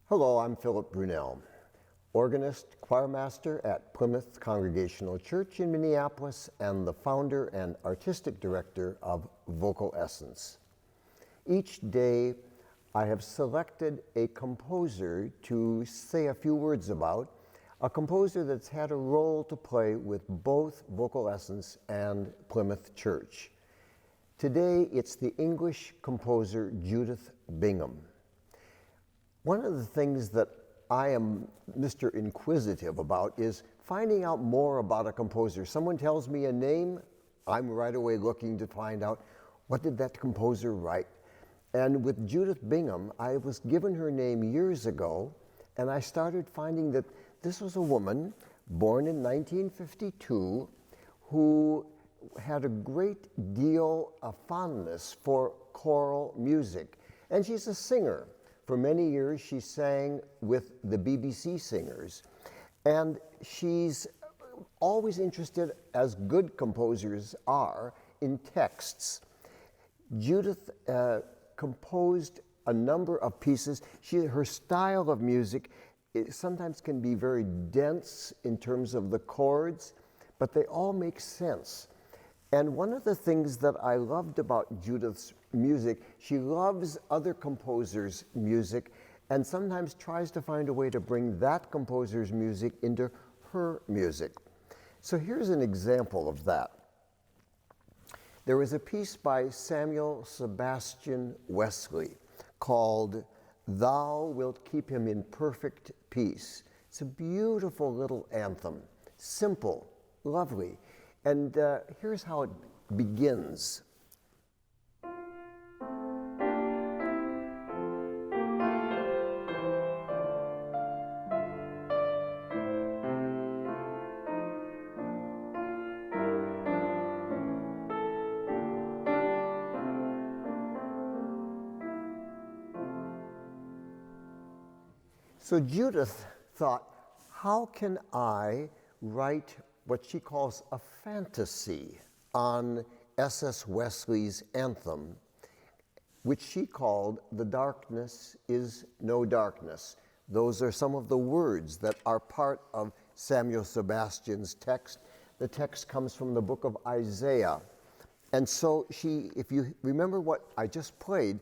Hello, I'm Philip Brunelle, organist, choirmaster at Plymouth Congregational Church in Minneapolis and the founder and artistic director of Vocal Essence. Each day, I have selected a composer to say a few words about, a composer that's had a role to play with both Vocal Essence and Plymouth Church. Today, it's the English composer Judith Bingham. One of the things that I am Mr. Inquisitive about is finding out more about a composer. Someone tells me a name, I'm right away looking to find out what did that composer write. And with Judith Bingham, I was given her name years ago, and I started finding that this was a woman born in 1952 who had a great deal of fondness for choral music. And she's a singer. For many years, she sang with the BBC singers, and she's always interested, as good composers are, in texts. Judith composed a number of pieces. Her style of music sometimes can be very dense in terms of the chords, but they all make sense. And one of the things that I loved about Judith's music, she loves other composers' music and sometimes tries to find a way to bring that composer's music into her music. So here's an example of that. There was a piece by Samuel Sebastian Wesley called "Thou Wilt Keep Him in Perfect Peace." It's a beautiful little anthem, simple, lovely. And here's how it begins. So Judith thought, how can I write what she calls a fantasy on S.S. Wesley's anthem, which she called "The Darkness Is No Darkness." Those are some of the words that are part of Samuel Sebastian's text. The text comes from the book of Isaiah. And so if you remember what I just played,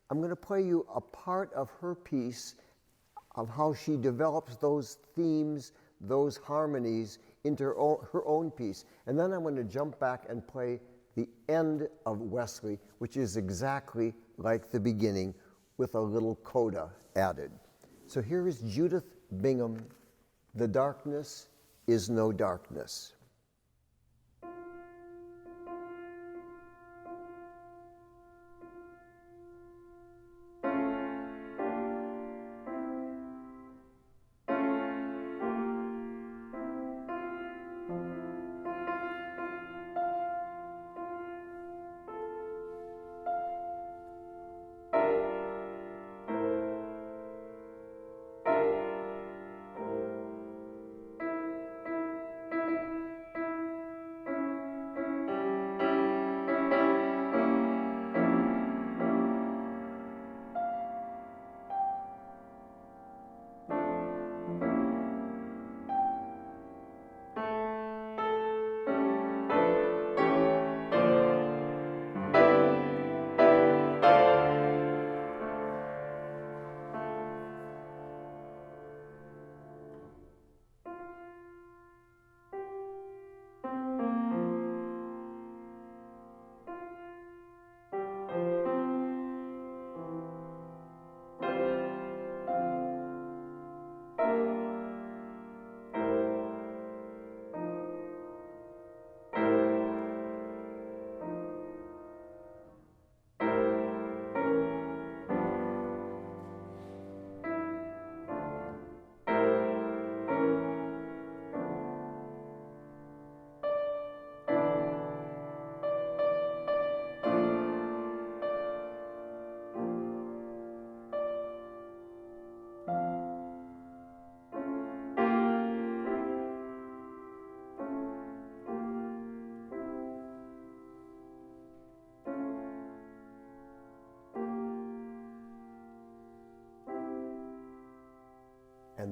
I'm going to play you a part of her piece of how she develops those themes, those harmonies into her own piece. And then I'm going to jump back and play the end of Wesley, which is exactly like the beginning with a little coda added. So here is Judith Bingham, "The Darkness Is No Darkness."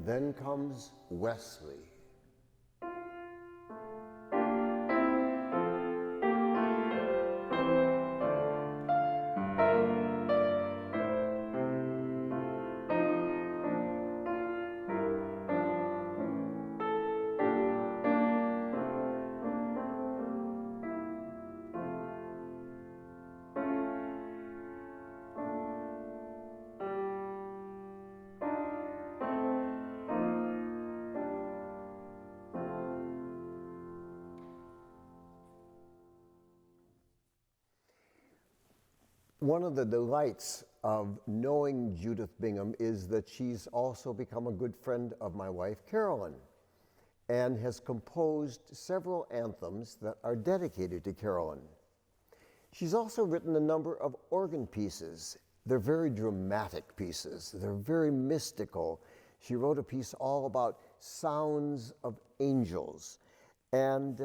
and then comes Wesley. One of the delights of knowing Judith Bingham is that she's also become a good friend of my wife, Carolyn, and has composed several anthems that are dedicated to Carolyn. She's also written a number of organ pieces. They're very dramatic pieces. They're very mystical. She wrote a piece all about sounds of angels. And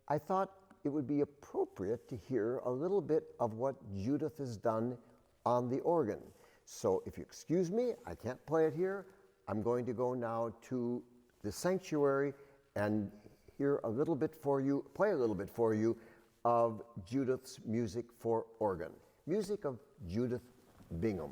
I thought it would be appropriate to hear a little bit of what Judith has done on the organ. So if you excuse me, I can't play it here. I'm going to go now to the sanctuary and hear a little bit for you, play a little bit for you of Judith's music for organ. Music of Judith Bingham.